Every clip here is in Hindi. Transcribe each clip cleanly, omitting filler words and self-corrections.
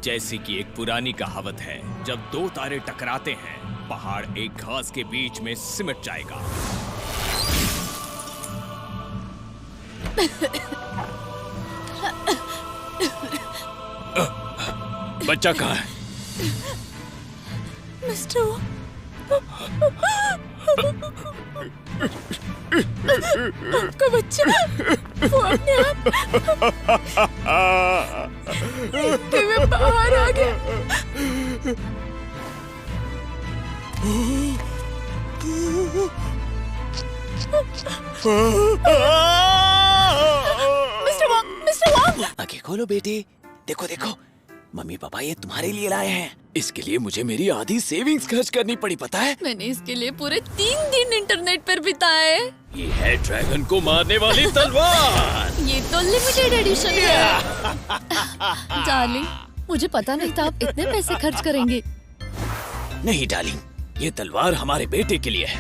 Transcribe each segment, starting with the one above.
जैसे कि एक पुरानी कहावत है, जब दो तारे टकराते हैं, पहाड़ एक घास के बीच में सिमट जाएगा। बच्चा कहाँ है? मिस्टर आपका बच्चा वो अपने आप में बाहर आ गया। Mister Wong! आंखें खोलो बेटे, देखो देखो, मम्मी पापा ये तुम्हारे लिए लाए हैं। इसके लिए मुझे मेरी आधी सेविंग्स खर्च करनी पड़ी, पता है? मैंने इसके लिए पूरे 3 दिन इंटरनेट पर बिताए। ये है ड्रैगन को मारने वाली तलवार। ये तो लिमिटेड एडिशन है। डार्लिंग, मुझे पता नहीं था आप इतने पैसे खर्च करेंगे। नहीं डार्लिंग, ये तलवार हमारे बेटे के लिए है।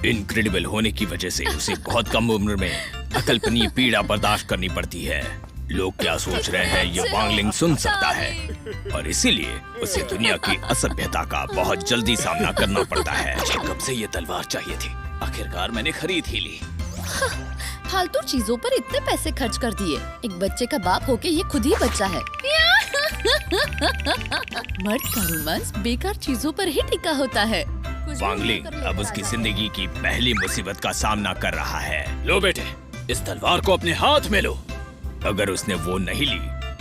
इनक्रेडिबल होने की वजह से उसे बहुत कम उम्र में अकल्पनीय पीड़ा बर्दाश्त करनी पड़ती है। लोग क्या सोच रहे हैं ये वांगलिंग सुन सकता है और इसीलिए उसे दुनिया की असभ्यता का बहुत जल्दी सामना करना पड़ता है। मुझे कब से ये तलवार चाहिए थी, आखिरकार मैंने खरीद ही ली। फालतू चीजों पर इतने पैसे खर्च कर दिए। एक बच्चे का बाप होके ये खुद ही बच्चा है। मर्द का रोमांस बेकार चीजों पर ही टिका होता है। वांगलिंग अब उसकी जिंदगी की पहली मुसीबत का सामना कर रहा है। लो बेटे, इस तलवार को अपने हाथ में लो। अगर उसने वो नहीं ली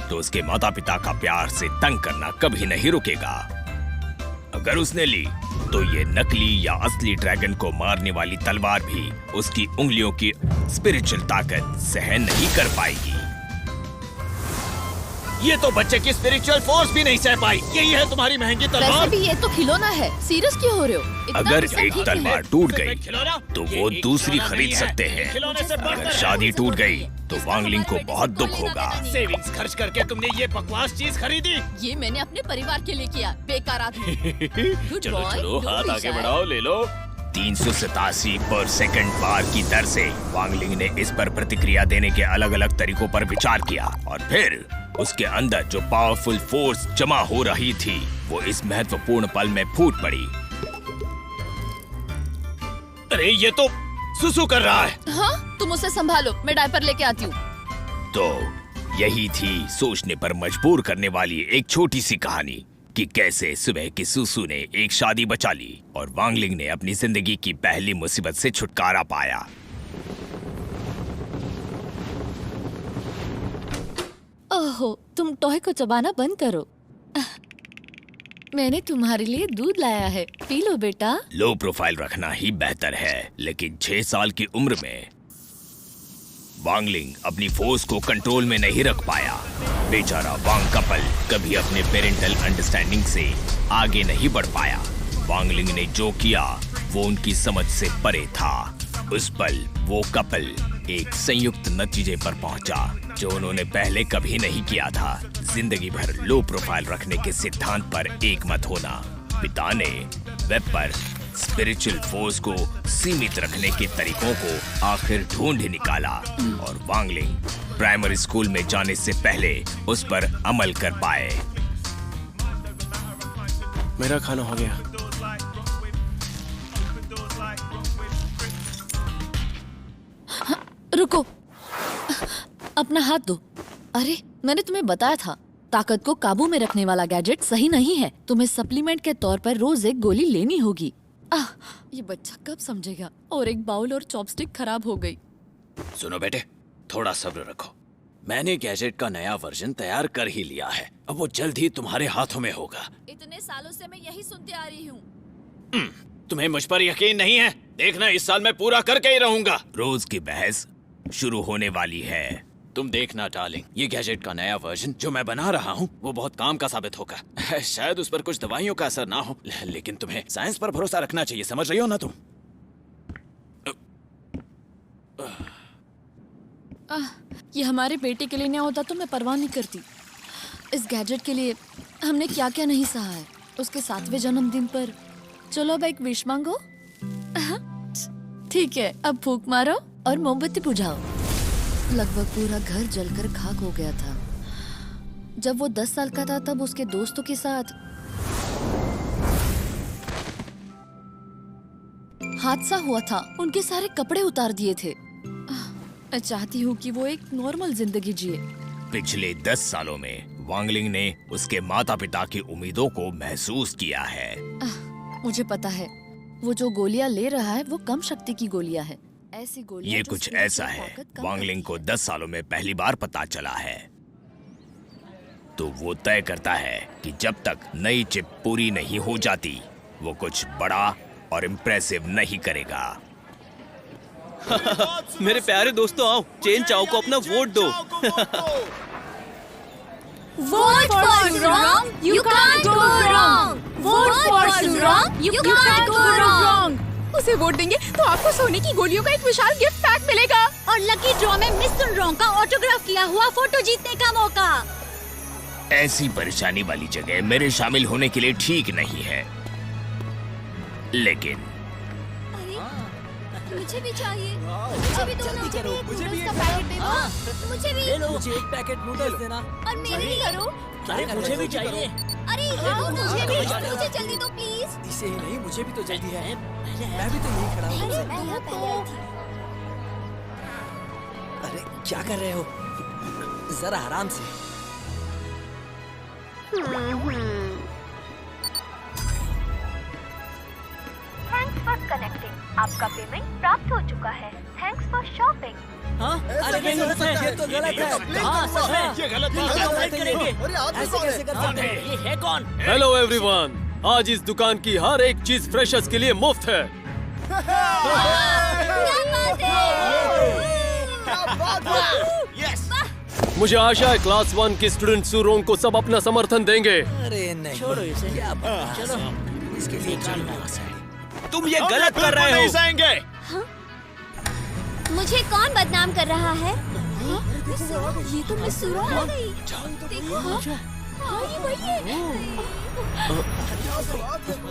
तो उसके माता पिता का प्यार से तंग करना कभी नहीं रुकेगा। अगर उसने ली तो ये नकली या असली ड्रैगन को मारने वाली तलवार भी उसकी उंगलियों की स्पिरिचुअल ताकत सहन नहीं कर पाएगी। ये तो बच्चे की स्पिरिचुअल फोर्स भी नहीं सह पाई। यही है तुम्हारी महंगी तलवार। वैसे भी ये तो खिलौना है, सीरियस क्यों हो रहे हो? अगर एक तलवार टूट गई तो वो दूसरी खरीद सकते हैं। अगर शादी टूट गई तो वांगलिंग को बहुत दुख होगा। सेविंग्स खर्च करके तुमने ये बकवास चीज खरीदी। ये मैंने अपने परिवार के लिए किया, बेकार आदमी। चलो चलो, हाथ आगे बढ़ाओ, ले लो। 387 पर सेकंड बार की दर से वांगलिंग ने इस पर प्रतिक्रिया देने के अलग अलग तरीकों पर विचार किया और फिर उसके अंदर जो पावरफुल फोर्स जमा हो रही थी वो इस महत्वपूर्ण पल में फूट पड़ी। अरे ये तो सुसु कर रहा है। हाँ, तुम उसे संभालो, मैं डायपर लेके आती हूँ। तो यही थी सोचने पर मजबूर करने वाली एक छोटी सी कहानी कि कैसे सुबह की सुसु ने एक शादी बचा ली और वांगलिंग ने अपनी जिंदगी की पहली मुसीबत से छुटकारा पाया। ओहो, तुम टॉय को चबाना बंद करो। मैंने तुम्हारे लिए दूध लाया है, पी लो बेटा। लो प्रोफाइल रखना ही बेहतर है, लेकिन 6 साल की उम्र में वांगलिंग अपनी फोर्स को कंट्रोल में नहीं रख पाया। बेचारा वांग कपल कभी अपने पेरेंटल अंडरस्टैंडिंग से आगे नहीं बढ़ पाया। वांगलिंग ने जो किया वो उनकी समझ से परे था। उस पल वो कपल एक संयुक्त नतीजे पर पहुंचा जो उन्होंने पहले कभी नहीं किया था। जिंदगी भर लो प्रोफाइल रखने के सिद्धांत पर एकमत होना। पिता ने वेब पर स्पिरिचुअल फोर्स को सीमित रखने के तरीकों को आखिर ढूंढ निकाला और वांगलिंग प्राइमरी स्कूल में जाने से पहले उस पर अमल कर पाए। मेरा खाना हो गया। रुको, अपना हाथ दो। अरे, मैंने तुम्हें बताया था, ताकत को काबू में रखने वाला गैजेट सही नहीं है। तुम्हें सप्लीमेंट के तौर पर रोज एक गोली लेनी होगी। ये बच्चा कब समझेगा? और एक बाउल और चॉपस्टिक खराब हो गई। सुनो बेटे, थोड़ा सब्र रखो। मैंने गैजेट का नया वर्जन तैयार कर ही लिया है। अब वो जल्द ही तुम्हारे हाथों में होगा। इतने सालों से मैं यही सुनते आ रही हूँ। तुम्हें मुझ पर यकीन नहीं है? देखना, इस साल मैं पूरा करके ही रहूंगा। रोज की बहस शुरू होने वाली है। तुम देखना डार्लिंग, ये गैजेट का नया वर्जन जो मैं बना रहा हूँ वो बहुत काम का साबित होगा। शायद उस पर कुछ दवाइयों का असर ना हो, लेकिन तुम्हें साइंस पर भरोसा रखना चाहिए, समझ रही हो ना तुम? ये हमारे बेटे के लिए नहीं होता तो मैं परवाह नहीं करती। इस गैजेट के लिए हमने क्या क्या नहीं सहा है। उसके 7वें जन्मदिन पर चलो अब एक विश मांगो। ठीक है, अब फूंक मारो और मोमबत्ती बुझाओ। लगभग पूरा घर जलकर खाक हो गया था। जब वो 10 साल का था तब उसके दोस्तों के साथ हादसा हुआ था। उनके सारे कपड़े उतार दिए थे। मैं चाहती हूँ कि वो एक नॉर्मल जिंदगी जिए। पिछले 10 सालों में वांगलिंग ने उसके माता पिता की उम्मीदों को महसूस किया है। मुझे पता है वो जो गोलियां ले रहा है वो कम शक्ति की गोलियां है। ऐसी गोलियां ये जो कुछ स्पिरिट ऐसा की है ताकत कम वांगलिंग को 10 सालों में पहली बार पता चला है। तो वो तय करता है कि जब तक नई चिप पूरी नहीं हो जाती वो कुछ बड़ा और इम्प्रेसिव नहीं करेगा। मेरे प्यारे दोस्तों, आओ चेन चाओ को अपना वोट दो। Vote for Surong, you can't go wrong. Vote for Surong, you can't go wrong. उसे वोट देंगे तो आपको सोने की गोलियों का एक विशाल गिफ्ट पैक मिलेगा और लकी ड्रॉ में मिस सुनरोंग का ऑटोग्राफ किया हुआ फोटो जीतने का मौका। ऐसी परेशानी वाली जगह मेरे शामिल होने के लिए ठीक नहीं है, लेकिन मुझे भी चाहिए। मुझे भी दो ना। मुझे भी एक पैकेट दे दो। मुझे भी। ले लो, मुझे एक पैकेट नूडल्स देना। और मेरे लिए करो। अरे मुझे भी चाहिए। अरे हाँ, मुझे भी। मुझे जल्दी दो प्लीज। इसे ही नहीं, मुझे भी तो जल्दी है। मैं भी तो यही खड़ा हूँ। अरे मैं यहाँ पहले आई थी। अरे क्या कर रहे हो? जरा आराम से। Thanks for connecting. आपका पेमेंट प्राप्त हो चुका है। Thanks for shopping. हाँ? अरे नहीं, ये तो गलत है। हाँ, सच में। ये गलत करेंगे। ऐसे कैसे कर सकते हैं? ये है कौन? हेलो एवरीवन, आज इस दुकान की हर एक चीज फ्रेशर्स के लिए मुफ्त है। मुझे आशा है क्लास 1 की स्टूडेंट सुरोंग को सब अपना समर्थन देंगे। अरे नहीं, छोड़ो इसे। क्या बात? चलो इसके लिए तुम ये गलत कर रहे हो। हाँ? मुझे कौन बदनाम कर रहा है? हाँ? ये तो मिस सुरोंग आ गई। देखो, हाँ? हाँ, ये वही है।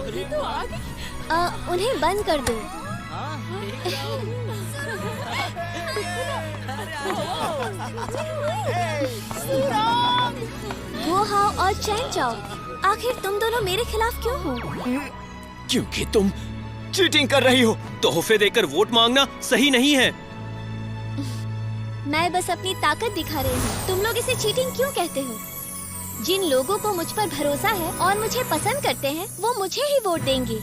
ये तो आ गई। उन्हें बंद कर दो। वो हाओ और चैन चाओ, आखिर तुम दोनों मेरे खिलाफ क्यों हो? क्योंकि तुम चीटिंग कर रही हो। तोहफे देकर वोट मांगना सही नहीं है। मैं बस अपनी ताकत दिखा रही हूँ। तुम लोग इसे चीटिंग क्यों कहते हो? जिन लोगों को मुझ पर भरोसा है और मुझे पसंद करते हैं, वो मुझे ही वोट देंगे।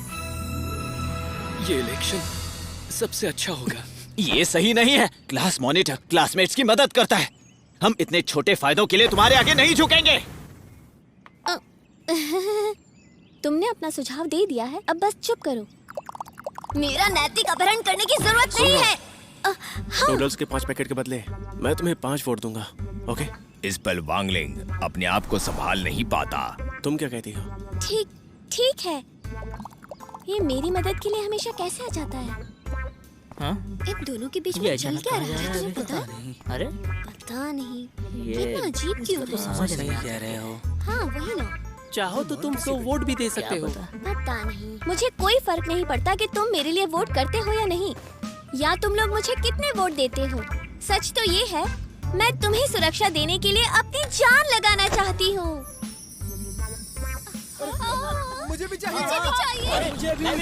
ये इलेक्शन सबसे अच्छा होगा। ये सही नहीं है। क्लास मॉनिटर क्लासमेट्स की मदद करता है। हम इतने छोटे फायदों के लिए तुम्हारे आगे नहीं झुकेंगे। तुमने अपना सुझाव दे दिया है, अब बस चुप करो। मेरा नैतिक अपहरण करने की जरूरत नहीं है। हाँ। नूडल्स के 5 पैकेट के बदले मैं तुम्हें 5 वोट दूंगा, ओके? इस पर वांगलिंग अपने आप को संभाल नहीं पाता। तुम क्या कहती हो? ठीक है। ये मेरी मदद के लिए हमेशा कैसे आ जाता है? हाँ? इन दोनों के बीच में चल क्या रहा है, तुम्हें पता? अरे पता नहीं, ये इतना अजीब क्यों है? समझ नहीं कह रहे हो। हाँ वही ना। चाहो तो तुम 100 वोट भी दे सकते हो। पता नहीं, मुझे कोई फर्क नहीं पड़ता कि तुम मेरे लिए वोट करते हो या नहीं, या तुम लोग मुझे कितने वोट देते हो। सच तो ये है, मैं तुम्हें सुरक्षा देने के लिए अपनी जान लगाना चाहती हूँ। मुझे भी चाहिए। मुझे भी चाहिए। मुझे भी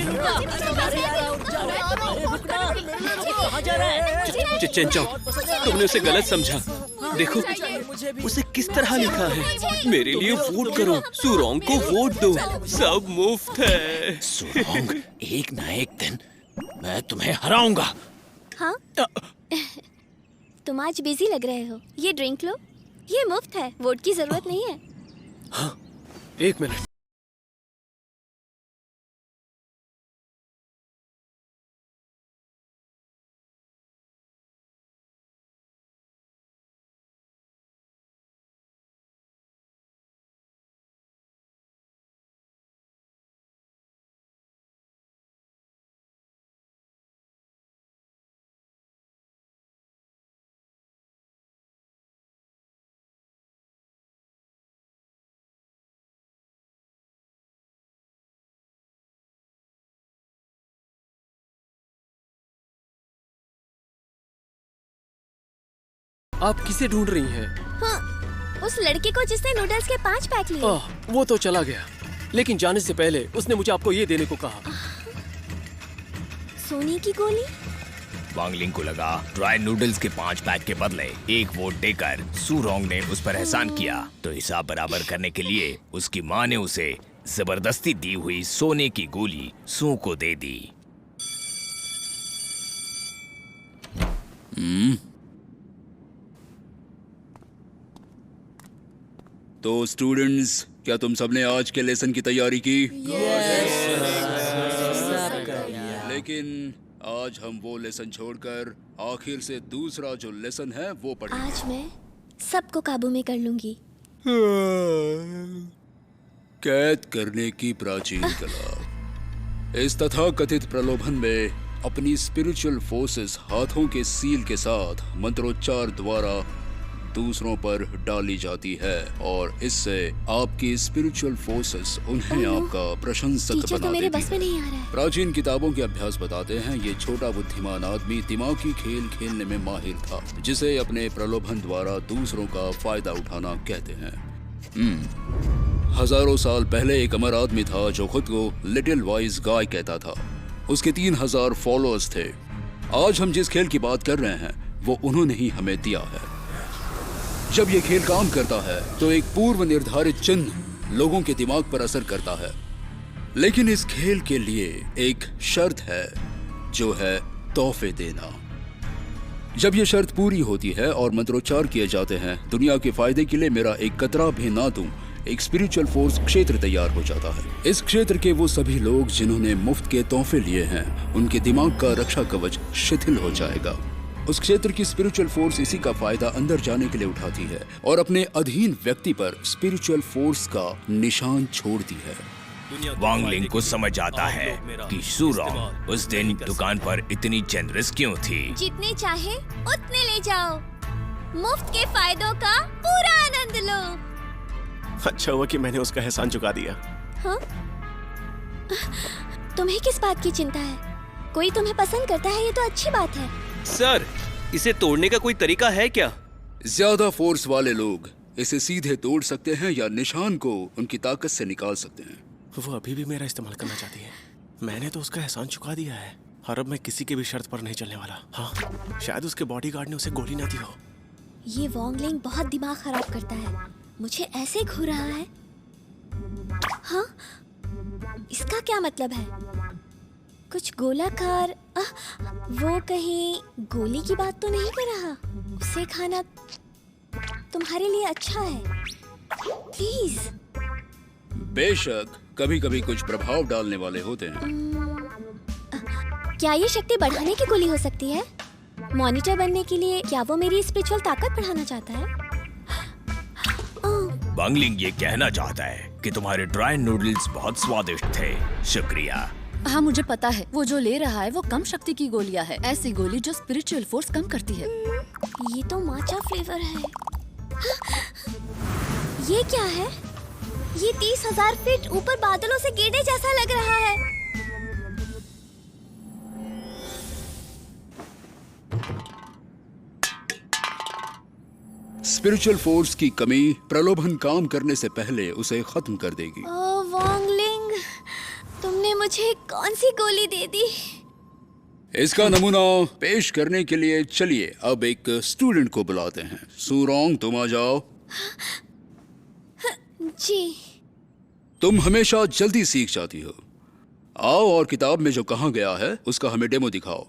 कहाँ जा रहा है? चेन चाओ, तुमने उसे गलत समझा। देखो उसे किस तरह लिखा है। मेरे लिए वोट करो, सुरोंग को वोट दो, सब मुफ्त है। सुरोंग, एक ना एक दिन मैं तुम्हें हराऊंगा। हाँ? तुम आज बिजी लग रहे हो। ये ड्रिंक लो, ये मुफ्त है, वोट की जरूरत नहीं है। हाँ, 1 मिनट। आप किसे ढूंढ रही हैं? हाँ, उस लड़के को जिसने नूडल्स के 5 पैक लिए। वो तो चला गया, लेकिन जाने से पहले उसने मुझे आपको ये देने को कहा। सोने की गोली? वांगलिंग को लगा ड्राई नूडल्स के 5 पैक के बदले 1 वोट देकर सूरोंग ने उस पर एहसान किया, तो हिसाब बराबर करने के लिए उसकी माँ ने उसे जबरदस्ती दी हुई सोने की गोली सू को दे दी। तो स्टूडेंट्स, क्या तुम सबने आज के लेसन की तैयारी की? लेकिन आज हम वो लेसन छोड़कर आखिर से दूसरा जो लेसन है वो पढ़ेंगे। आज मैं सबको काबू में कर लूंगी। कैद करने की प्राचीन कला। इस तथाकथित प्रलोभन में अपनी स्पिरिचुअल फोर्सेस हाथों के सील के साथ मंत्रोच्चार द्वारा दूसरों पर डाली जाती है और इससे आपकी स्पिरिचुअल फोर्सेस उन्हें आपका प्रशंसक टीचर बना तो मेरे देती बस में नहीं आ रहा है। प्राचीन किताबों के अभ्यास बताते हैं ये छोटा बुद्धिमान आदमी दिमागी खेल खेलने में माहिर था, जिसे अपने प्रलोभन द्वारा दूसरों का फायदा उठाना कहते हैं। हजारों साल पहले एक अमर आदमी था जो खुद को लिटिल वाइज गाय कहता था। उसके 3000 फॉलोअर्स थे। आज हम जिस खेल की बात कर रहे हैं वो उन्होंने ही हमें दिया है। जब ये खेल काम करता है तो एक पूर्व निर्धारित चिन्ह लोगों के दिमाग पर असर करता है, लेकिन इस खेल के लिए एक शर्त है, जो है तोहफे देना। जब ये शर्त पूरी होती है और मंत्रोच्चार किए जाते हैं, दुनिया के फायदे के लिए मेरा एक कतरा भी ना दूं, एक स्पिरिचुअल फोर्स क्षेत्र तैयार हो जाता है। इस क्षेत्र के वो सभी लोग जिन्होंने मुफ्त के तोहफे लिए हैं, उनके दिमाग का रक्षा कवच शिथिल हो जाएगा। उस क्षेत्र की स्पिरिचुअल फोर्स इसी का फायदा अंदर जाने के लिए उठाती है और अपने अधीन व्यक्ति पर स्पिरिचुअल फोर्स का निशान छोड़ती है। वांगलिंग को समझ आता है कि सूरोंग उस दिन दुकान पर इतनी जेनरस क्यों थी। जितने चाहे उतने ले जाओ, मुफ्त के फायदों का पूरा आनंद लो। अच्छा हुआ कि मैंने उसका एहसान चुका दिया। हाँ? तुम्हें किस बात की चिंता है? कोई तुम्हें पसंद करता है, ये तो अच्छी बात है। सर, इसे तोड़ने का कोई तरीका है क्या? ज्यादा फोर्स वाले लोग इसे सीधे तोड़ सकते हैं या निशान को उनकी ताकत से निकाल सकते हैं। वो अभी भी मेरा इस्तेमाल करना चाहती है। मैंने तो उसका एहसान चुका दिया है और अब मैं किसी के भी शर्त पर नहीं चलने वाला। हाँ, शायद उसके बॉडीगार्ड ने उसे गोली ना दी हो। ये वांगलिंग बहुत दिमाग खराब करता है। मुझे ऐसे घूर रहा है। हाँ, इसका क्या मतलब है? कुछ गोलाकार, वो कहीं गोली की बात तो नहीं कर रहा? उसे खाना तुम्हारे लिए अच्छा है, प्लीज। बेशक कभी कभी कुछ प्रभाव डालने वाले होते हैं। क्या ये शक्ति बढ़ाने की गोली हो सकती है? मॉनिटर बनने के लिए क्या वो मेरी स्पिरिचुअल ताकत बढ़ाना चाहता है? वांगलिंग ये कहना चाहता है कि तुम्हारे ड्राई नूडल्स बहुत स्वादिष्ट थे। शुक्रिया। हाँ, मुझे पता है। वो जो ले रहा है वो कम शक्ति की गोलियां है, ऐसी गोली जो स्पिरिचुअल फोर्स कम करती है। ये तो माचा फ्लेवर है। ये क्या है? ये 30,000 फीट ऊपर बादलों से गिरने जैसा लग रहा है। स्पिरिचुअल फोर्स की कमी प्रलोभन काम करने से पहले उसे खत्म कर देगी। ओह वांगलिंग, तुमने मुझे कौन सी गोली दे दी? इसका नमूना पेश करने के लिए चलिए अब एक स्टूडेंट को बुलाते हैं। सूरोंग, तुम आ जाओ। जी। तुम हमेशा जल्दी सीख जाती हो। आओ और किताब में जो कहा गया है उसका हमें डेमो दिखाओ।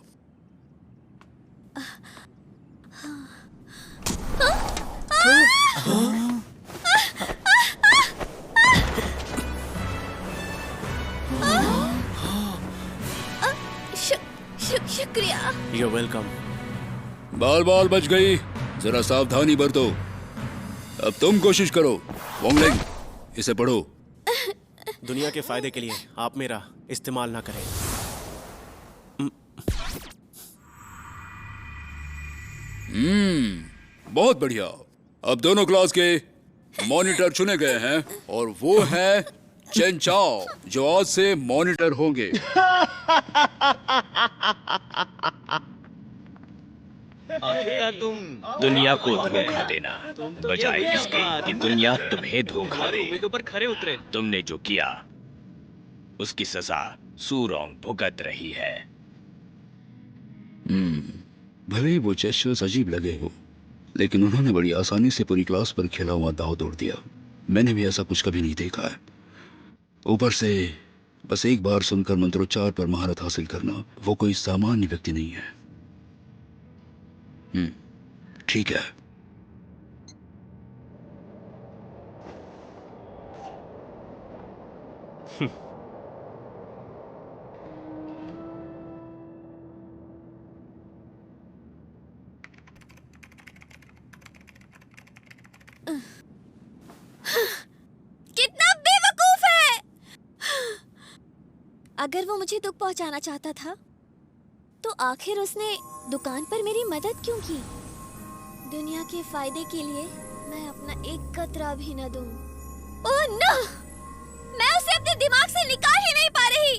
शुक्रिया। You're welcome। बाल बाल बच गई, जरा सावधानी बरतो। अब तुम कोशिश करो। वांगलिंग, इसे पढ़ो। दुनिया के फायदे के लिए आप मेरा इस्तेमाल ना करें। बहुत बढ़िया। अब दोनों क्लास के मॉनिटर चुने गए हैं और वो है चेन चाओ, जो आज से मॉनिटर होंगे। आखिरकार तुम दुनिया को धोखा देना बजाय इसके कि दुनिया तुम्हें धोखा दे। के ऊपर खरे उतरे। तुमने जो किया उसकी सजा सूरोंग भुगत रही है। भले ही वो जेस्चर्स अजीब लगे हो, लेकिन उन्होंने बड़ी आसानी से पूरी क्लास पर खेला हुआ दाव तोड़ दिया। मैंने भी ऐसा कुछ कभी नहीं देखा है। ऊपर से बस एक बार सुनकर मंत्रोच्चार पर महारत हासिल करना, वो कोई सामान्य व्यक्ति नहीं है। ठीक है। कितना बेवकूफ है। अगर वो मुझे दुख पहुंचाना चाहता था तो आखिर उसने दुकान पर मेरी मदद क्यों की? दुनिया के फायदे के लिए मैं अपना एक कतरा भी न दूं। Oh no! मैं उसे अपने दिमाग से निकाल ही नहीं पा रही।